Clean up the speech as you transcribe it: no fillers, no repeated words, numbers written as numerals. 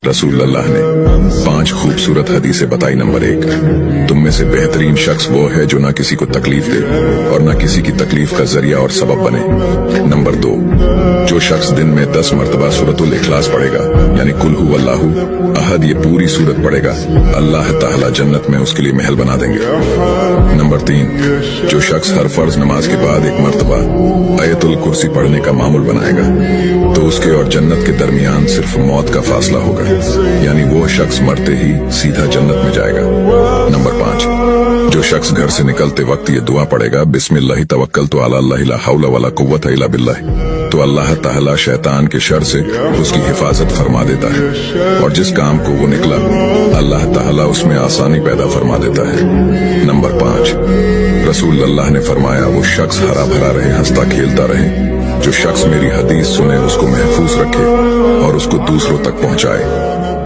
रसूल अल्लाह ने 5 खूबसूरत हदीसें बताई। नंबर 1, तुम में से बेहतरीन शख्स वो है जो ना किसी को तकलीफ दे और ना किसी की तकलीफ का जरिया और सबब बने। नंबर 2, जो शख्स दिन में 10 मरतबा सूरतुल इखलास पढ़ेगा, यानी कुल हु अल्लाहु अहद, ये पूरी सूरत पढ़ेगा, अल्लाह ताला जन्नत में उसके लिए महल बना देंगे। नंबर 3, जो शख्स हर फर्ज नमाज के बाद 1 मरतबा आयतुल कुर्सी पढ़ने का मामूल बनाएगा, तो उसके और जन्नत के दरमियान सिर्फ मौत का फासला होगा, यानी वो शख्स मरते ही सीधा जन्नत में जाएगा। नंबर 5, जो शख्स घर से निकलते वक्त ये दुआ पढ़ेगा, बिस्मिल्लाहि तवक्कलतु अला अल्लाह ला हौला वला कुव्वता इल्ला बिल्लाह, तो अल्लाह ताला शैतान के शर से उसकी हिफाजत फरमा देता है और जिस काम को वो निकला अल्लाह ताला उसमें आसानी पैदा फरमा देता है। नंबर 5, रसूल अल्लाह ने फरमाया, वो शख्स हरा भरा रहे, हंसता खेलता रहे, जो शख्स मेरी हदीस सुने उसको महफूज रखे और उसको दूसरों तक पहुंचाए।